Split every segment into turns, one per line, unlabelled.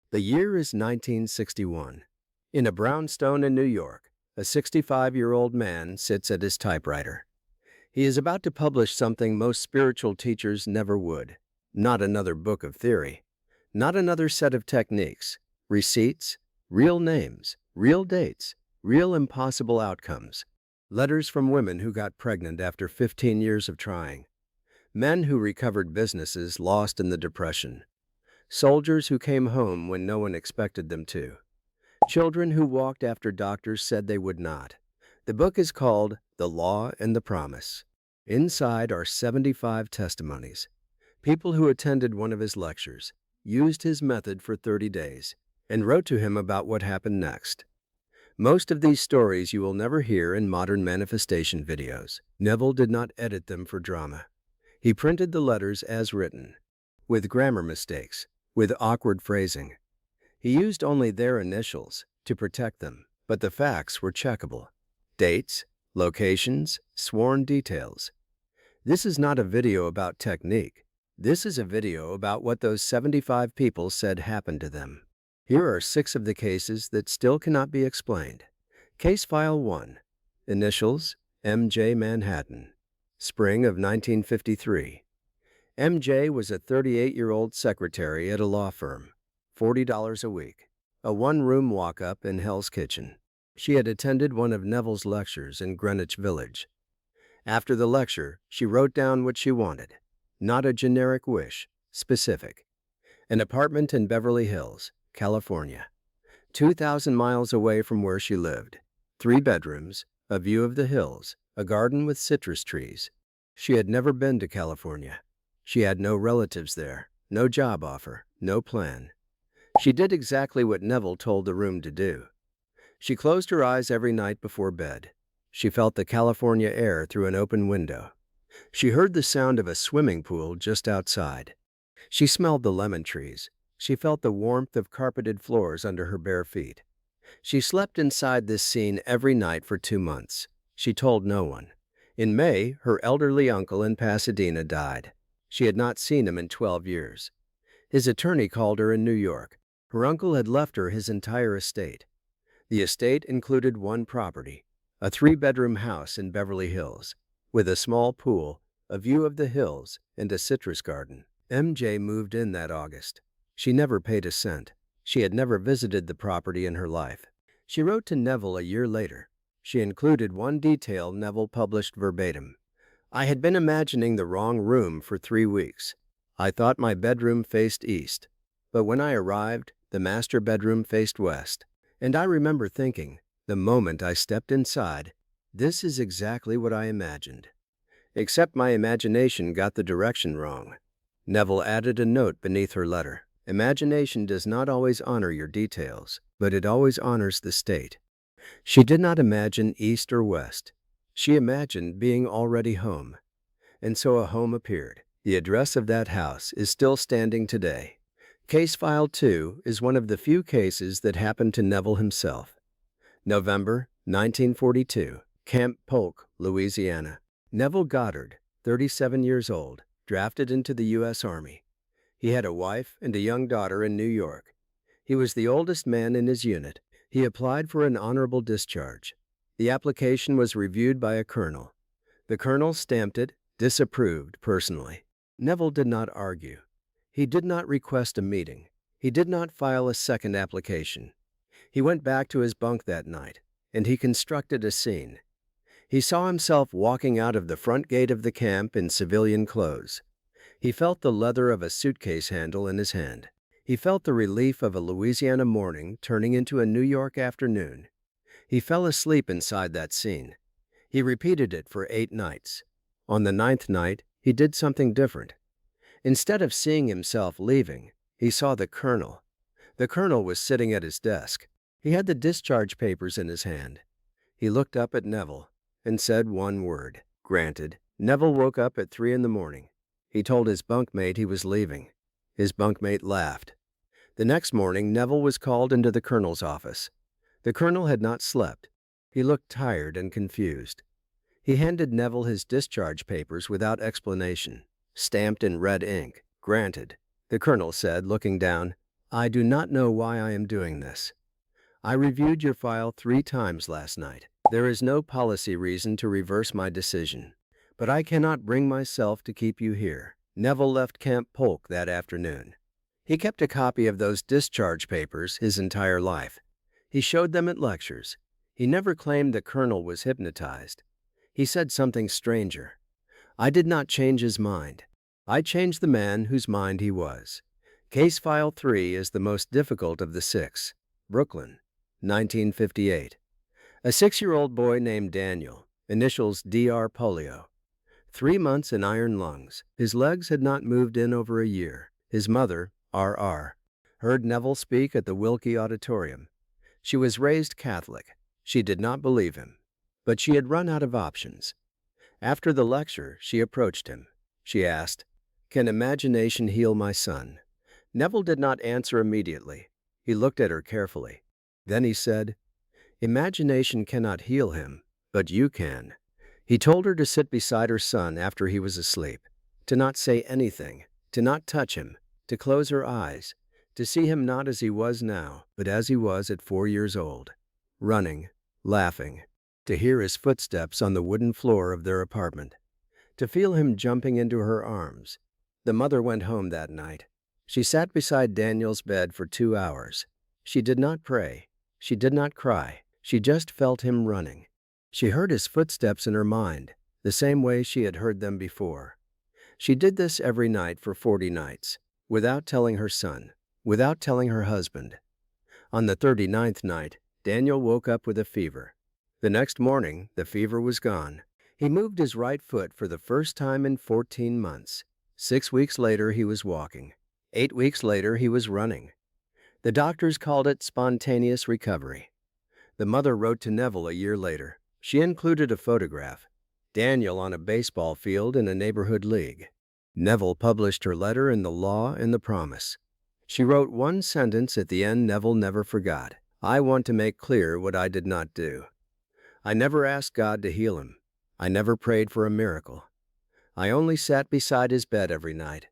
The year is 1961. In a brownstone in New York, a 65-year-old man sits at his typewriter. He is about to publish something most spiritual teachers never would. Not another book of theory. Not another set of techniques, receipts, real names, real dates, real impossible outcomes. Letters from women who got pregnant after 15 years of trying. Men who recovered businesses lost in the Depression. Soldiers who came home when no one expected them to. Children who walked after doctors said they would not. The book is called The Law and the Promise. Inside are 75 testimonies. People who attended one of his lectures, used his method for 30 days, and wrote to him about what happened next. Most of these stories you will never hear in modern manifestation videos. Neville did not edit them for drama. He printed the letters as written, with grammar mistakes, with awkward phrasing. He used only their initials to protect them, but the facts were checkable. Dates, locations, sworn details. This is not a video about technique. This is a video about what those 75 people said happened to them. Here are 6 of the cases that still cannot be explained. Case File 1. Initials, M.J. Manhattan. Spring of 1953. M.J. was a 38-year-old secretary at a law firm. $40 a week. A one-room walk-up in Hell's Kitchen. She had attended one of Neville's lectures in Greenwich Village. After the lecture, she wrote down what she wanted. Not a generic wish, specific. An apartment in Beverly Hills, California. 2,000 miles away from where she lived. 3 bedrooms, a view of the hills, a garden with citrus trees. She had never been to California. She had no relatives there, no job offer, no plan. She did exactly what Neville told the room to do. She closed her eyes every night before bed. She felt the California air through an open window. She heard the sound of a swimming pool just outside. She smelled the lemon trees. She felt the warmth of carpeted floors under her bare feet. She slept inside this scene every night for 2 months. She told no one. In May, her elderly uncle in Pasadena died. She had not seen him in 12 years. His attorney called her in New York. Her uncle had left her his entire estate. The estate included one property, a 3-bedroom house in Beverly Hills, with a small pool, a view of the hills, and a citrus garden. MJ moved in that August. She never paid a cent. She had never visited the property in her life. She wrote to Neville a year later. She included one detail Neville published verbatim. I had been imagining the wrong room for 3 weeks. I thought my bedroom faced east, but when I arrived, the master bedroom faced west. And I remember thinking, the moment I stepped inside, this is exactly what I imagined. Except my imagination got the direction wrong. Neville added a note beneath her letter. Imagination does not always honor your details, but it always honors the state. She did not imagine east or west. She imagined being already home. And so a home appeared. The address of that house is still standing today. Case File 2 is one of the few cases that happened to Neville himself. November 1942, Camp Polk, Louisiana. Neville Goddard, 37 years old, drafted into the U.S. Army. He had a wife and a young daughter in New York. He was the oldest man in his unit. He applied for an honorable discharge. The application was reviewed by a colonel. The colonel stamped it, disapproved personally. Neville did not argue. He did not request a meeting. He did not file a second application. He went back to his bunk that night, and he constructed a scene. He saw himself walking out of the front gate of the camp in civilian clothes. He felt the leather of a suitcase handle in his hand. He felt the relief of a Louisiana morning turning into a New York afternoon. He fell asleep inside that scene. He repeated it for 8 nights. On the 9th night, he did something different. Instead of seeing himself leaving, he saw the colonel. The colonel was sitting at his desk. He had the discharge papers in his hand. He looked up at Neville and said one word, "Granted." Neville woke up at 3 in the morning. He told his bunkmate he was leaving. His bunkmate laughed. The next morning, Neville was called into the colonel's office. The colonel had not slept. He looked tired and confused. He handed Neville his discharge papers without explanation, stamped in red ink. "Granted," the colonel said, looking down. I do not know why I am doing this. I reviewed your file 3 times last night. There is no policy reason to reverse my decision, but I cannot bring myself to keep you here. Neville left Camp Polk that afternoon. He kept a copy of those discharge papers his entire life. He showed them at lectures. He never claimed the colonel was hypnotized. He said something stranger. I did not change his mind. I changed the man whose mind he was. Case File 3 is the most difficult of the 6. Brooklyn, 1958. A 6-year-old boy named Daniel, initials Dr. Polio. 3 months in iron lungs. His legs had not moved in over a year. His mother, R.R., heard Neville speak at the Wilkie Auditorium. She was raised Catholic. She did not believe him, but she had run out of options. After the lecture, she approached him. She asked, "Can imagination heal my son?" Neville did not answer immediately. He looked at her carefully. Then he said, "Imagination cannot heal him, but you can." He told her to sit beside her son after he was asleep, to not say anything, to not touch him, to close her eyes, to see him not as he was now, but as he was at 4 years old, running, laughing, to hear his footsteps on the wooden floor of their apartment, to feel him jumping into her arms. The mother went home that night. She sat beside Daniel's bed for 2 hours. She did not pray. She did not cry. She just felt him running. She heard his footsteps in her mind, the same way she had heard them before. She did this every night for 40 nights, without telling her son, without telling her husband. On the 39th night, Daniel woke up with a fever. The next morning, the fever was gone. He moved his right foot for the first time in 14 months. 6 weeks later, he was walking. 8 weeks later, he was running. The doctors called it spontaneous recovery. The mother wrote to Neville a year later. She included a photograph. Daniel on a baseball field in a neighborhood league. Neville published her letter in The Law and the Promise. She wrote one sentence at the end Neville never forgot. "I want to make clear what I did not do. I never asked God to heal him. I never prayed for a miracle. I only sat beside his bed every night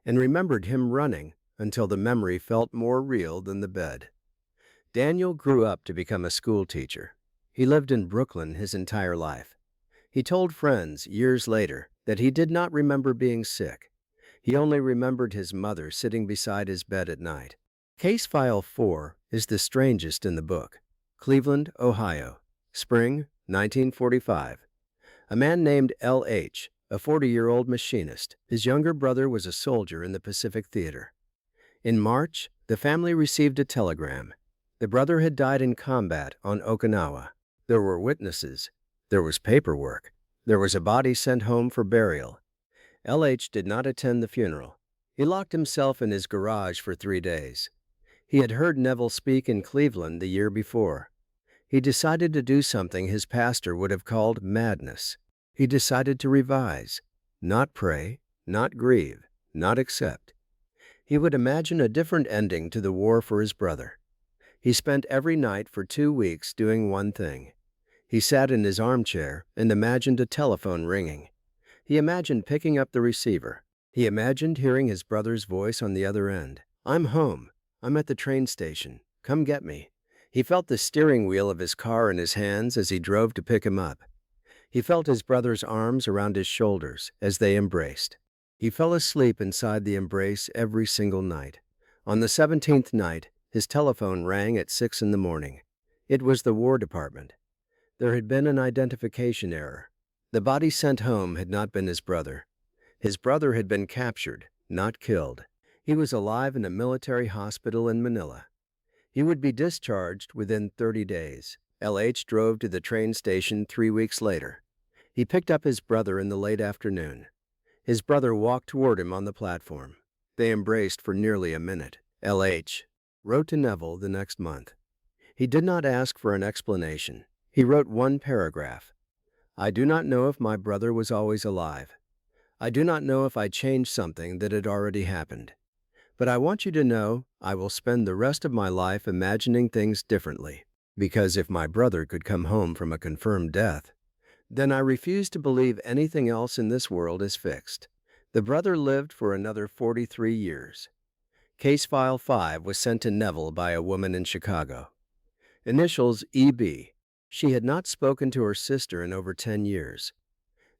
and remembered him running until the memory felt more real than the bed." Daniel grew up to become a school teacher. He lived in Brooklyn his entire life. He told friends years later that he did not remember being sick. He only remembered his mother sitting beside his bed at night. Case File 4 is the strangest in the book. Cleveland, Ohio, spring 1945. A man named L.H., a 40-year-old machinist. His younger brother was a soldier in the Pacific Theater. In March, the family received a telegram. The brother had died in combat on Okinawa. There were witnesses. There was paperwork. There was a body sent home for burial. L.H. did not attend the funeral. He locked himself in his garage for 3 days. He had heard Neville speak in Cleveland the year before. He decided to do something his pastor would have called madness. He decided to revise, not pray, not grieve, not accept. He would imagine a different ending to the war for his brother. He spent every night for 2 weeks doing one thing. He sat in his armchair and imagined a telephone ringing. He imagined picking up the receiver. He imagined hearing his brother's voice on the other end. "I'm home. I'm at the train station. Come get me." He felt the steering wheel of his car in his hands as he drove to pick him up. He felt his brother's arms around his shoulders as they embraced. He fell asleep inside the embrace every single night. On the 17th night, his telephone rang at 6 in the morning. It was the War Department. There had been an identification error. The body sent home had not been his brother. His brother had been captured, not killed. He was alive in a military hospital in Manila. He would be discharged within 30 days. L.H. drove to the train station 3 weeks later. He picked up his brother in the late afternoon. His brother walked toward him on the platform. They embraced for nearly a minute. L.H. wrote to Neville the next month. He did not ask for an explanation. He wrote one paragraph. "I do not know if my brother was always alive. I do not know if I changed something that had already happened. But I want you to know I will spend the rest of my life imagining things differently. Because if my brother could come home from a confirmed death, then I refuse to believe anything else in this world is fixed." The brother lived for another 43 years. Case File 5 was sent to Neville by a woman in Chicago. Initials EB. She had not spoken to her sister in over 10 years.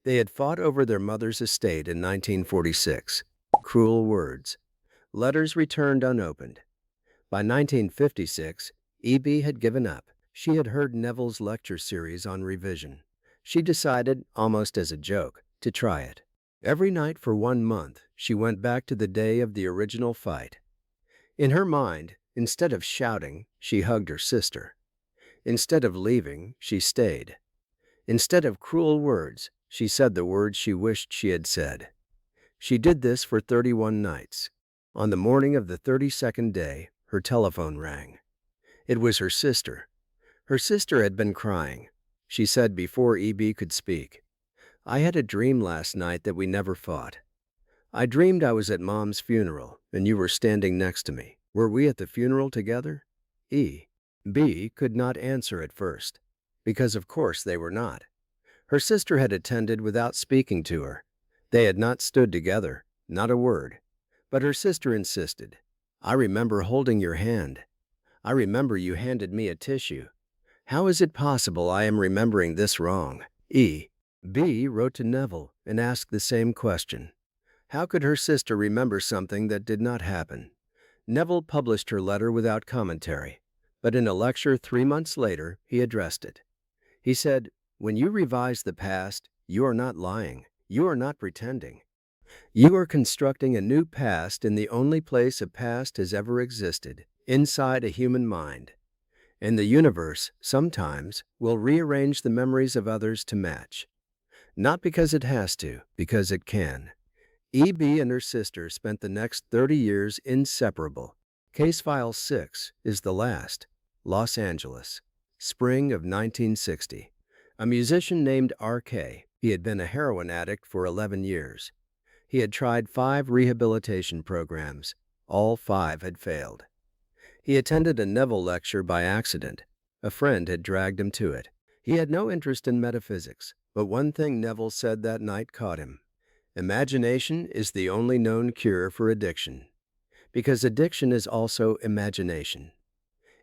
They had fought over their mother's estate in 1946. Cruel words. Letters returned unopened. By 1956, EB had given up. She had heard Neville's lecture series on revision. She decided, almost as a joke, to try it. Every night for 1 month, she went back to the day of the original fight. In her mind, instead of shouting, she hugged her sister. Instead of leaving, she stayed. Instead of cruel words, she said the words she wished she had said. She did this for 31 nights. On the morning of the 32nd day, her telephone rang. It was her sister. Her sister had been crying. She said before EB could speak, "I had a dream last night that we never fought. I dreamed I was at Mom's funeral, and you were standing next to me. Were we at the funeral together?" EB could not answer at first, because of course they were not. Her sister had attended without speaking to her. They had not stood together, not a word. But her sister insisted. "I remember holding your hand. I remember you handed me a tissue. How is it possible I am remembering this wrong?" EB wrote to Neville and asked the same question. How could her sister remember something that did not happen? Neville published her letter without commentary, but in a lecture 3 months later, he addressed it. He said, "When you revise the past, you are not lying. You are not pretending. You are constructing a new past in the only place a past has ever existed, inside a human mind. And the universe, sometimes, will rearrange the memories of others to match. Not because it has to, because it can." EB and her sister spent the next 30 years inseparable. Case File 6 is the last. Los Angeles, spring of 1960. A musician named RK. He had been a heroin addict for 11 years. He had tried 5 rehabilitation programs. All 5 had failed. He attended a Neville lecture by accident. A friend had dragged him to it. He had no interest in metaphysics, but one thing Neville said that night caught him. Imagination is the only known cure for addiction, because addiction is also imagination.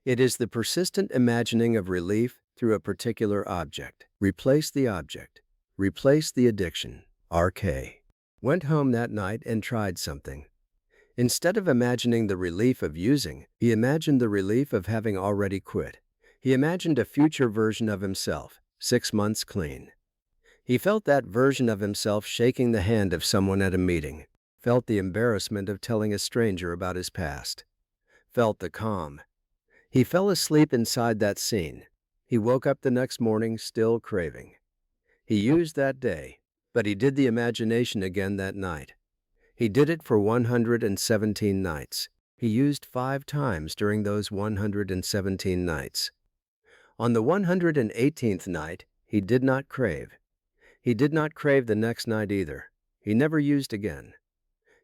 It is the persistent imagining of relief through a particular object. Replace the object. Replace the addiction. RK went home that night and tried something. Instead of imagining the relief of using, he imagined the relief of having already quit. He imagined a future version of himself, 6 months clean. He felt that version of himself shaking the hand of someone at a meeting, felt the embarrassment of telling a stranger about his past, felt the calm. He fell asleep inside that scene. He woke up the next morning still craving. He used that day, but he did the imagination again that night. He did it for 117 nights. He used 5 times during those 117 nights. On the 118th night, he did not crave. He did not crave the next night either. He never used again.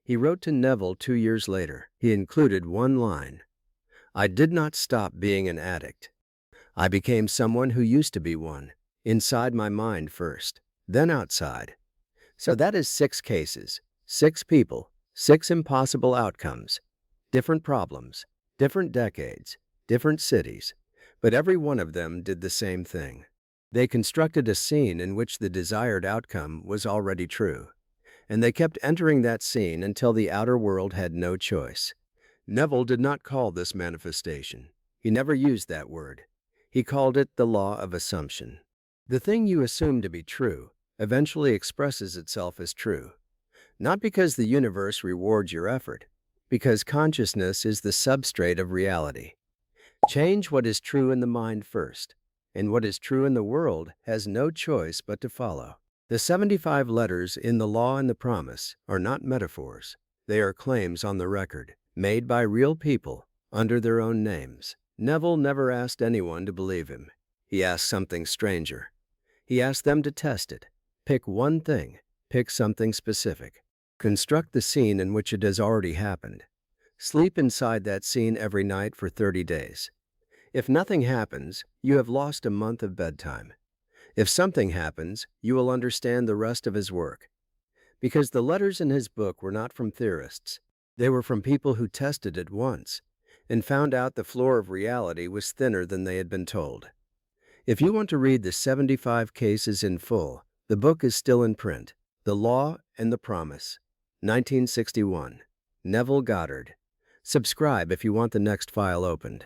He wrote to Neville 2 years later. He included one line. "I did not stop being an addict. I became someone who used to be one, inside my mind first, then outside." So that is 6 cases, 6 people, 6 impossible outcomes, different problems, different decades, different cities, but every one of them did the same thing. They constructed a scene in which the desired outcome was already true, and they kept entering that scene until the outer world had no choice. Neville did not call this manifestation. He never used that word. He called it the law of assumption. The thing you assume to be true eventually expresses itself as true, not because the universe rewards your effort, because consciousness is the substrate of reality. Change what is true in the mind first, and what is true in the world has no choice but to follow. The 75 letters in the Law and the Promise are not metaphors. They are claims on the record, made by real people under their own names. Neville never asked anyone to believe him. He asked something stranger. He asked them to test it. Pick one thing. Pick something specific. Construct the scene in which it has already happened. Sleep inside that scene every night for 30 days. If nothing happens, you have lost a month of bedtime. If something happens, you will understand the rest of his work. Because the letters in his book were not from theorists. They were from people who tested it once and found out the floor of reality was thinner than they had been told. If you want to read the 75 cases in full, the book is still in print. The Law and the Promise, 1961. Neville Goddard. Subscribe if you want the next file opened.